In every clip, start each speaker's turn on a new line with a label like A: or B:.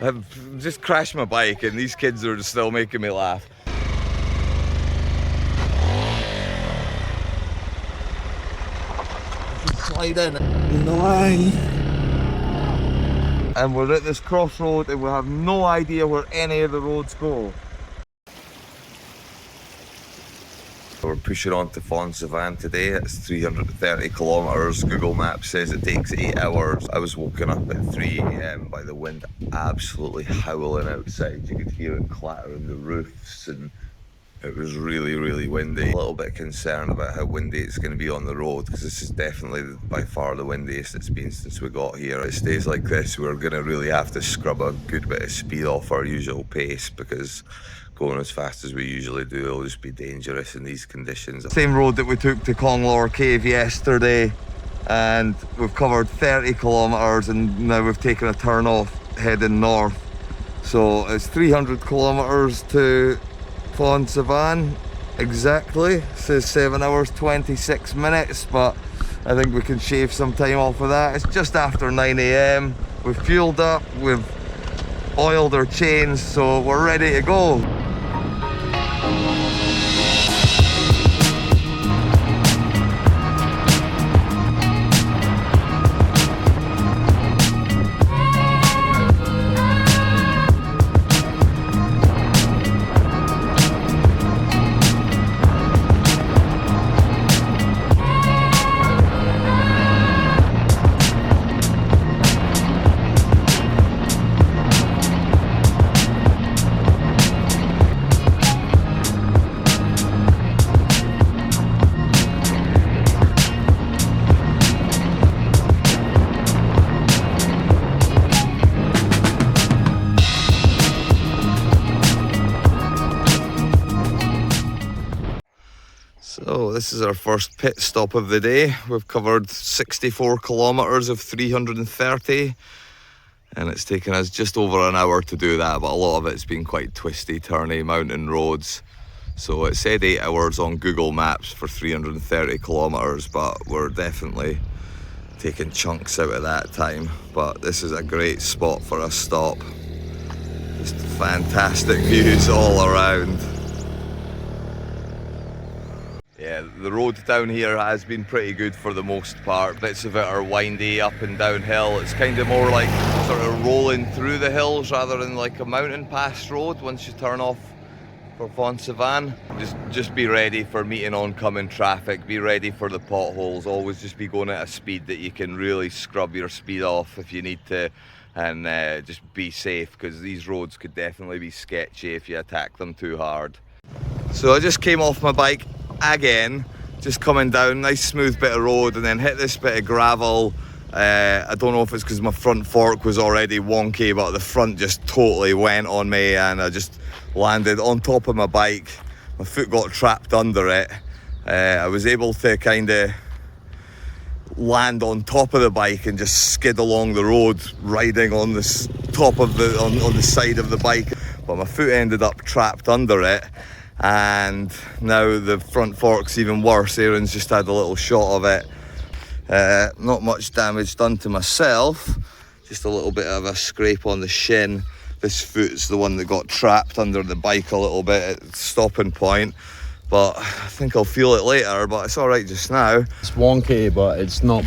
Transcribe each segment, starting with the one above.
A: I've just crashed my bike and these kids are still making me laugh. Slide in the line. And we're at this crossroad and we have no idea where any of the roads go. We're pushing on to Phonsavan today. It's 330 kilometers. Google Maps says it takes 8 hours. I was woken up at 3 AM by the wind absolutely howling outside. You could hear it clattering the roofs and it was really, really windy. A little bit concerned about how windy it's going to be on the road because this is definitely by far the windiest it's been since we got here. If it stays like this, we're going to really have to scrub a good bit of speed off our usual pace because going as fast as we usually do will just be dangerous in these conditions. Same road that we took to Konglor Cave yesterday, and we've covered 30 kilometers and now we've taken a turn off heading north. So it's 300 kilometers to Phonsavan exactly. It says 7 hours 26 minutes, but I think we can shave some time off of that. It's just after 9 AM. We've fueled up, we've oiled our chains, so we're ready to go. So this is our first pit stop of the day. We've covered 64 kilometers of 330 and it's taken us just over an hour to do that, but a lot of it's been quite twisty, turny mountain roads. So it said 8 hours on Google Maps for 330 kilometers, but we're definitely taking chunks out of that time. But this is a great spot for a stop. Just fantastic views all around. Yeah, the road down here has been pretty good for the most part. Bits of it are windy, up and downhill. It's kind of more like sort of rolling through the hills rather than like a mountain pass road once you turn off for Phonsavan. Just be ready for meeting oncoming traffic, be ready for the potholes. Always just be going at a speed that you can really scrub your speed off if you need to, and just be safe because these roads could definitely be sketchy if you attack them too hard. So I just came off my bike again, just coming down, nice smooth bit of road, and then hit this bit of gravel. I don't know if it's because my front fork was already wonky, but the front just totally went on me and I just landed on top of my bike. My foot got trapped under it. I was able to kind of land on top of the bike and just skid along the road, riding on this top of the on the side of the bike, but my foot ended up trapped under it. And now the front fork's even worse. Aaron's just had a little shot of it. Not much damage done to myself, just a little bit of a scrape on the shin. This foot's the one that got trapped under the bike a little bit at the stopping point, but I think I'll feel it later, but it's alright just now.
B: It's wonky, but it's not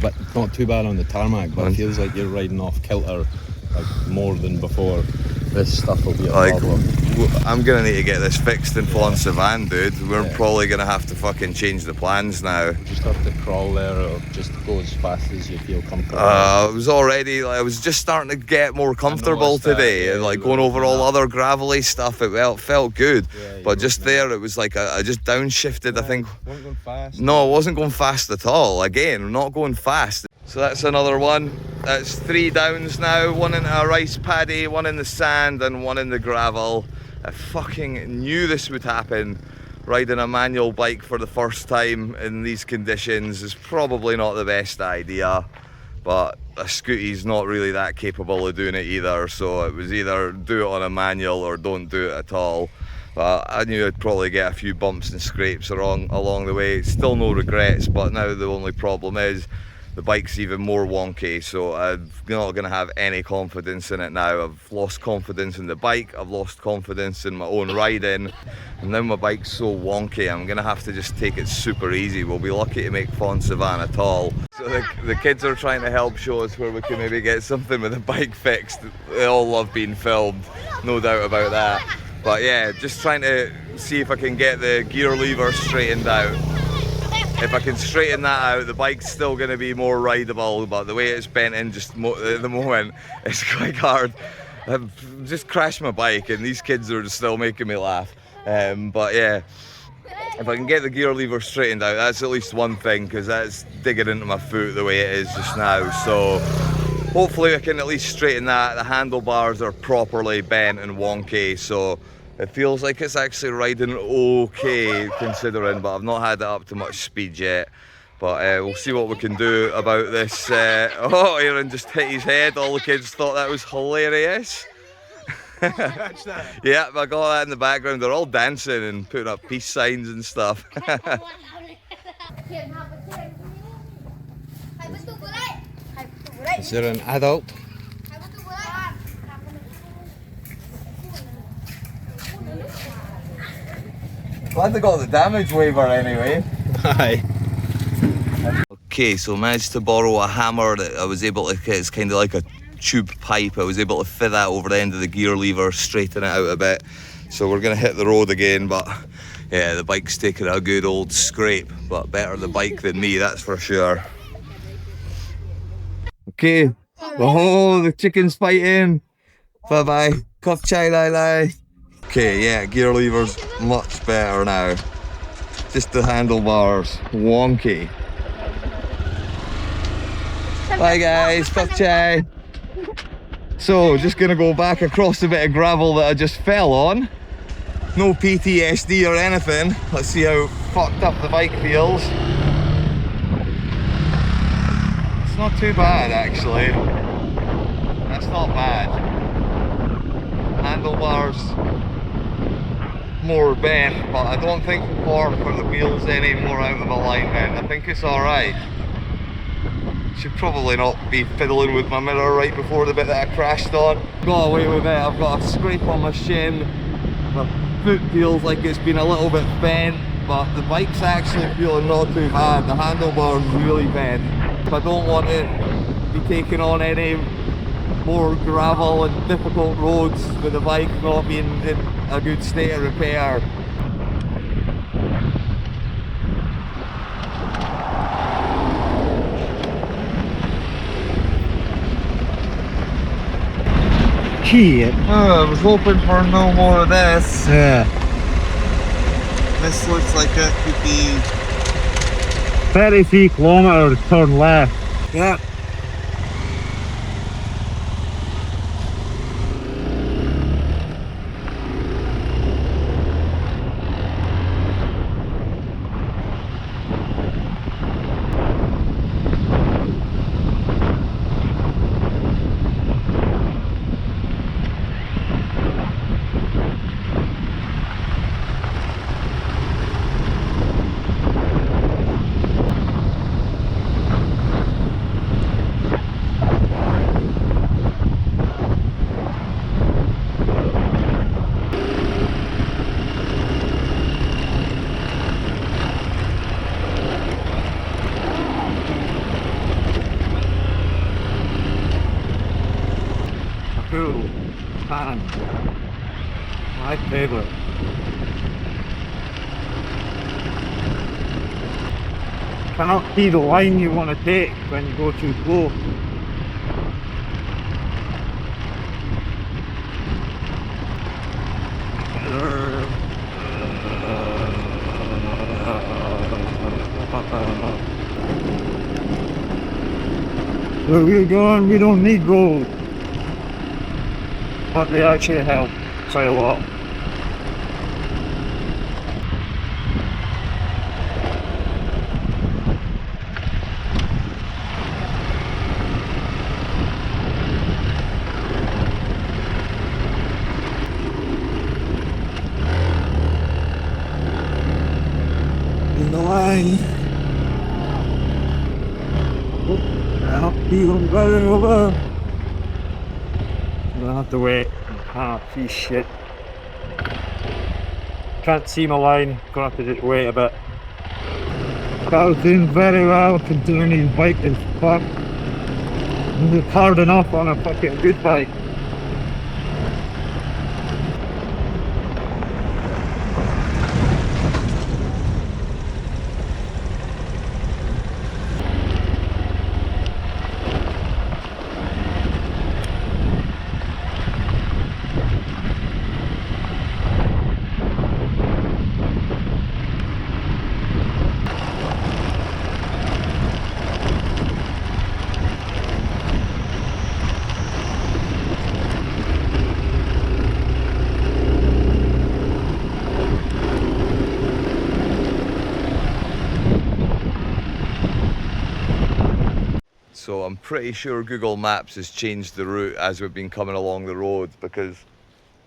B: too bad on the tarmac, but it feels like you're riding off kilter like more than before. This stuff will be a problem.
A: I'm gonna need to get this fixed in Phonsavan, dude. We're probably gonna have to fucking change the plans now.
B: You just have to crawl there or just go as fast as you feel comfortable.
A: I was just starting to get more comfortable today, and like going over all other gravelly stuff, it felt good. But just there, it was like I just downshifted, I think.
B: Weren't going fast.
A: No, I wasn't going fast at all. Again, not going fast. So that's another one. That's 3 downs now, one in a rice paddy, one in the sand and one in the gravel. I fucking knew this would happen. Riding a manual bike for the first time in these conditions is probably not the best idea, but a scooty's not really that capable of doing it either, so it was either do it on a manual or don't do it at all. But I knew I'd probably get a few bumps and scrapes along the way. Still no regrets, but now the only problem is the bike's even more wonky, so I'm not going to have any confidence in it now. I've lost confidence in the bike, I've lost confidence in my own riding, and now my bike's so wonky I'm going to have to just take it super easy. We'll be lucky to make Phonsavan at all. So the kids are trying to help show us where we can maybe get something with the bike fixed. They all love being filmed, no doubt about that. But yeah, just trying to see if I can get the gear lever straightened out. If I can straighten that out, the bike's still going to be more rideable, but the way it's bent in just at the moment, it's quite hard. I've just crashed my bike and these kids are still making me laugh. But yeah, if I can get the gear lever straightened out, that's at least one thing, because that's digging into my foot the way it is just now. So hopefully I can at least straighten that. The handlebars are properly bent and wonky, so it feels like it's actually riding okay considering, but I've not had it up to much speed yet. But we'll see what we can do about this. Oh, Aaron just hit his head. All the kids thought that was hilarious. Yeah, I got that in the background. They're all dancing and putting up peace signs and stuff.
B: Is there an adult?
A: Glad they got the damage waiver anyway.
B: Aye.
A: Okay, so I managed to borrow a hammer that I was able to, it's kind of like a tube pipe. I was able to fit that over the end of the gear lever, straighten it out a bit. So we're going to hit the road again, but yeah, the bike's taking a good old scrape, but better the bike than me, that's for sure. Okay, oh, the chicken's fighting. Bye-bye, cup chai lai lai. Okay, yeah, gear lever's much better now. Just the handlebars, wonky. Bye guys, cup chai. So, just gonna go back across a bit of gravel that I just fell on. No PTSD or anything. Let's see how fucked up the bike feels. It's not too bad actually. That's not bad. Handlebars more bent, but I don't think for the wheels any more out of alignment. I think it's alright. Should probably not be fiddling with my mirror right before the bit that I crashed on. Got away with it. I've got a scrape on my shin. My foot feels like it's been a little bit bent, but the bike's actually feeling not too bad. The handlebar's really bent. I don't want to be taking on any more gravel and difficult roads with the bike not being in a good state of repair.
B: Shit.
A: Oh, I was hoping for no more of this.
B: Yeah.
A: This looks like it could be
B: 33 kilometres, turn left.
A: yeah.
B: Cool. Pan. My favourite. Cannot see the line you want to take when you go too slow. Where we're going, we don't need roads. But they actually help quite a lot. In the line.
C: I'm going over. I'm gonna have to wait. Ah, piece shit. Can't see my line, gonna have to just wait a bit. Car's doing very well considering his bike is fucked. He's hard enough on a fucking good bike.
A: So I'm pretty sure Google Maps has changed the route as we've been coming along the road, because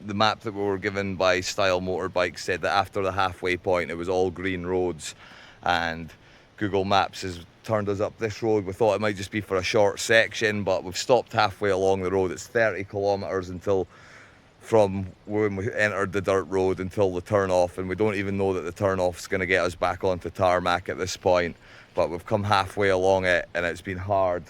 A: the map that we were given by Style Motorbike said that after the halfway point it was all green roads, and Google Maps has turned us up this road. We thought it might just be for a short section, but we've stopped halfway along the road. It's 30 kilometers until from when we entered the dirt road until the turn off, and we don't even know that the turn off is going to get us back onto tarmac at this point. But we've come halfway along it and it's been hard.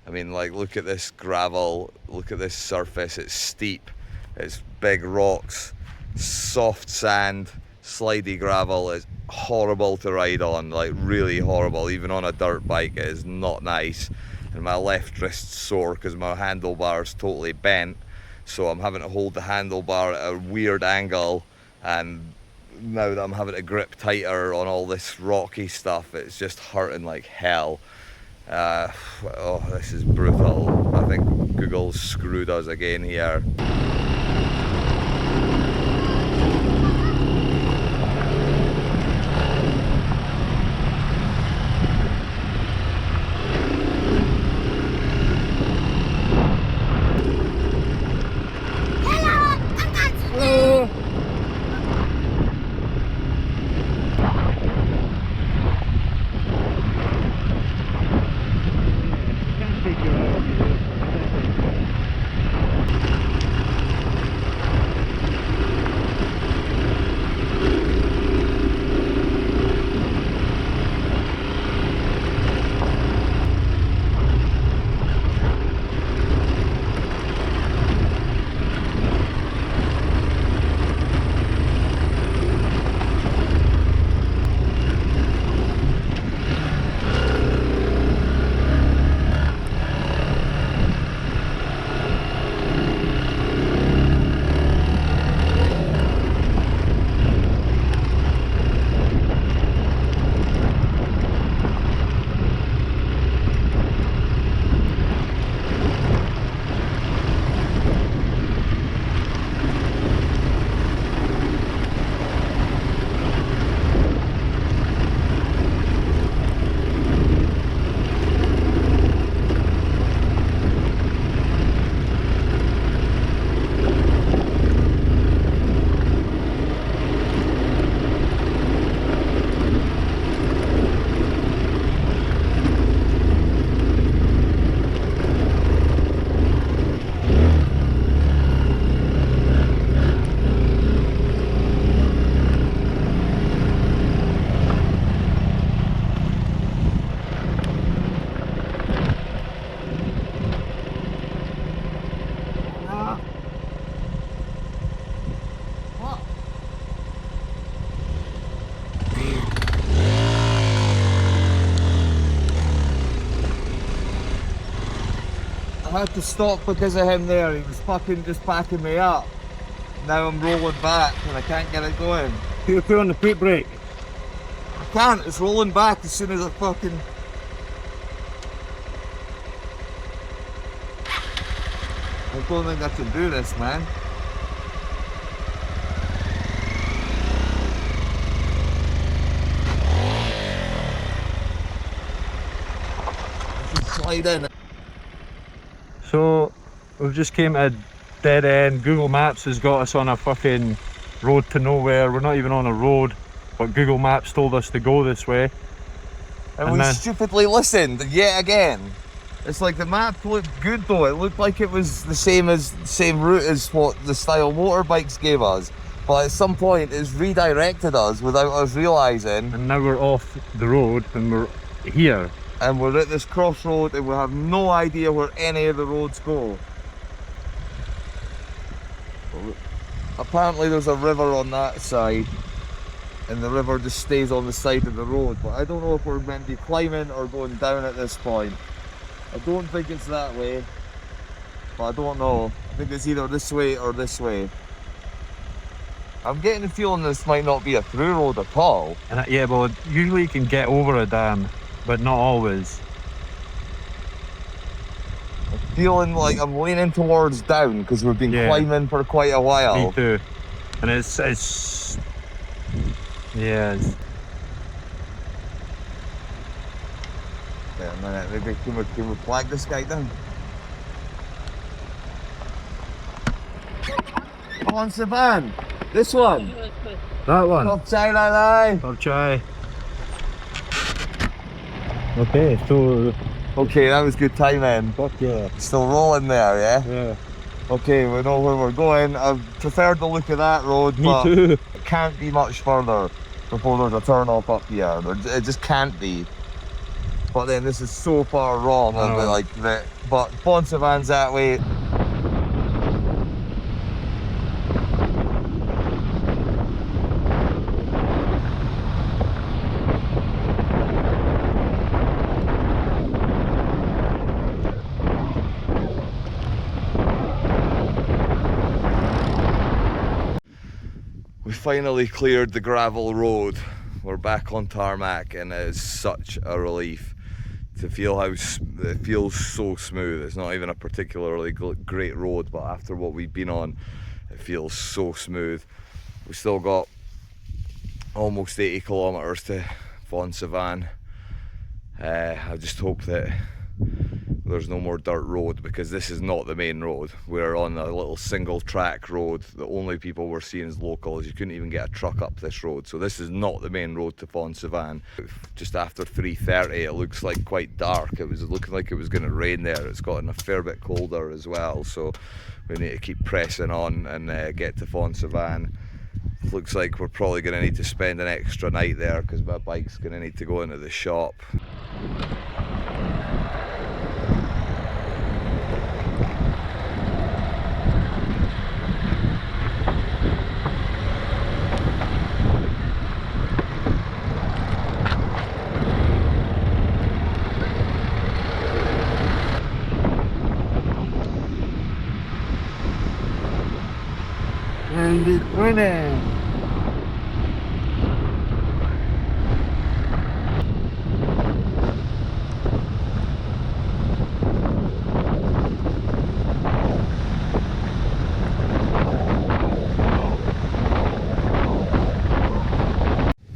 A: I mean, like, look at this gravel, look at this surface. It's steep, it's big rocks, soft sand, slidey gravel. It's horrible to ride on, like really horrible. Even on a dirt bike it is not nice. And my left wrist's sore because my handlebar's totally bent, so I'm having to hold the handlebar at a weird angle, and now that I'm having to grip tighter on all this rocky stuff, it's just hurting like hell. Oh, this is brutal. I think Google's screwed us again here. I had to stop because of him there. He was fucking just backing me up. Now I'm rolling back and I can't get it going.
C: You put on the foot brake.
A: I can't, it's rolling back as soon as I fucking... I don't think I can do this, man. I should slide in.
C: So we've just came to a dead end. Google Maps has got us on a fucking road to nowhere. We're not even on a road, but Google Maps told us to go this way.
A: And we stupidly listened yet again. It's like the map looked good though. It looked like it was the same route as what the style motorbikes gave us. But at some point it's redirected us without us realising.
C: And now we're off the road and we're here.
A: And we're at this crossroad and we have no idea where any of the roads go. Apparently there's a river on that side and the river just stays on the side of the road, but I don't know if we're meant to be climbing or going down at this point. I don't think it's that way, but I don't know. I think it's either this way or this way. I'm getting the feeling this might not be a through road at all.
C: And yeah, well, usually you can get over a dam, but not always.
A: I'm feeling like I'm leaning towards down because we've been climbing for quite a while.
C: Me too. And it's yeah.
A: Wait a minute, maybe can we flag this guy down? Phonsavan! This one!
C: That one.
A: Lak Sao.
C: I'll try. Okay, so
A: Okay, that was good timing.
C: fuck yeah.
A: Still rolling there, yeah?
C: Yeah.
A: Okay, we know where we're going. I've preferred the look of that road,
C: Me
A: but
C: too.
A: it can't be much further before there's a turn off up here. It just can't be. But then this is so far wrong.
C: I know.
A: Like that. But Phonsavan's that way. We finally cleared the gravel road. We're back on tarmac and it is such a relief to feel how it feels so smooth. It's not even a particularly great road, but after what we've been on, it feels so smooth. We still got almost 80 kilometers to Phonsavan. I just hope that there's no more dirt road because this is not the main road. We're on a little single track road. The only people we're seeing as locals. You couldn't even get a truck up this road. So this is not the main road to Phonsavan. Just after 3:30 it looks like quite dark. It was looking like it was going to rain there. It's gotten a fair bit colder as well. So we need to keep pressing on and get to Phonsavan. Looks like we're probably going to need to spend an extra night there because my bike's going to need to go into the shop.
C: And it's winning.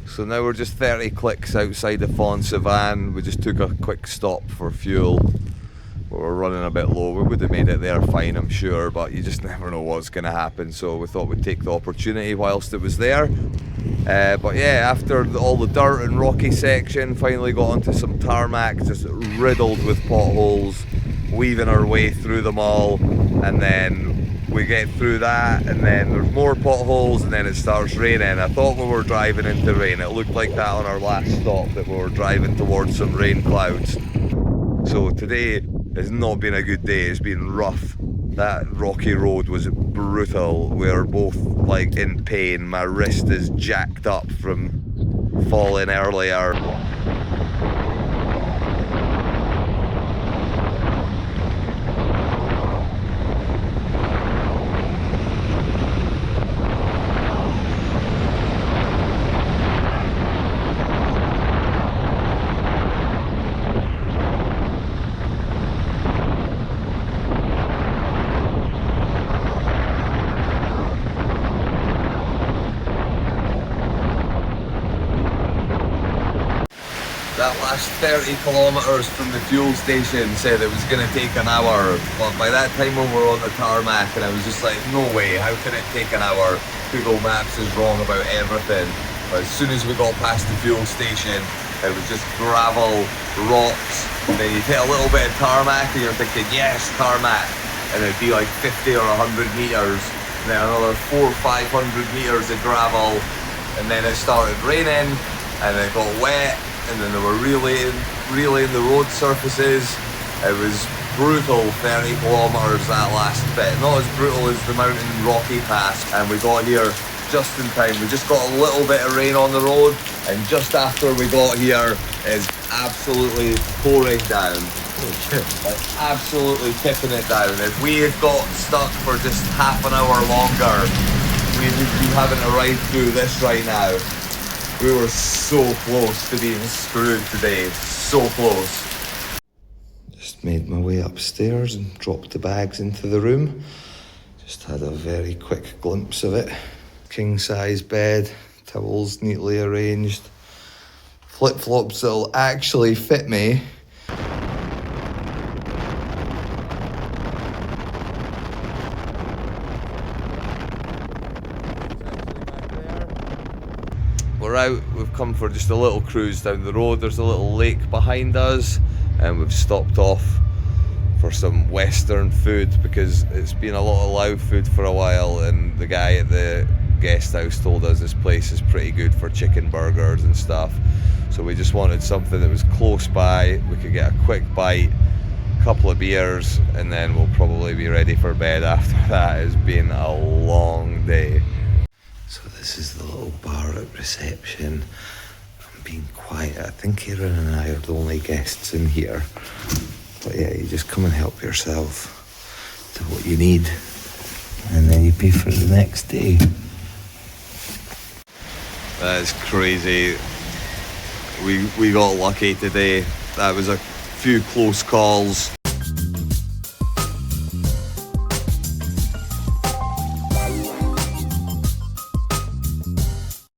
A: So now we're just 30 clicks outside of Phonsavan. We just took a quick stop for fuel. We're running a bit low. We would have made it there fine, I'm sure, but you just never know what's going to happen. So we thought we'd take the opportunity whilst it was there. But yeah, after all the dirt and rocky section, finally got onto some tarmac, just riddled with potholes, weaving our way through them all, and then we get through that, and then there's more potholes, and then it starts raining. I thought we were driving into rain. It looked like that on our last stop, that we were driving towards some rain clouds. So today has not been a good day. It's been rough. That rocky road was brutal. We're both like in pain. My wrist is jacked up from falling earlier. That last 30 kilometres from the fuel station said it was going to take an hour, but by that time we were on the tarmac and I was just like, no way, how can it take an hour? Google Maps is wrong about everything. But as soon as we got past the fuel station, It was just gravel, rocks, and then you'd hit a little bit of tarmac and you're thinking, yes, tarmac. And it'd be like 50 or 100 metres, and then another 400 or 500 metres of gravel, and then it started raining, and it got wet, and then they were relaying the road surfaces. It was brutal 30 kilometres that last bit. Not as brutal as the mountain rocky pass, and we got here just in time. We just got a little bit of rain on the road, and just after we got here, it's absolutely pouring down.
B: Oh shit.
A: Like absolutely tipping it down. If we had got stuck for just half an hour longer, we would be having to ride through this right now. We were so close to being screwed today. So close. Just made my way upstairs and dropped the bags into the room. Just had a very quick glimpse of it. King size bed, towels neatly arranged, flip-flops that'll actually fit me. We're out, we've come for just a little cruise down the road. There's a little lake behind us, and we've stopped off for some Western food because it's been a lot of Lao food for a while, and the guy at the guest house told us this place is pretty good for chicken burgers and stuff. So we just wanted something that was close by, we could get a quick bite, a couple of beers, and then we'll probably be ready for bed after that. It's been a long day. So this is the little bar at reception. I'm being quiet. I think Aaron and I are the only guests in here. But yeah, you just come and help yourself to what you need, and then you pay for the next day. That is crazy. We got lucky today. That was a few close calls.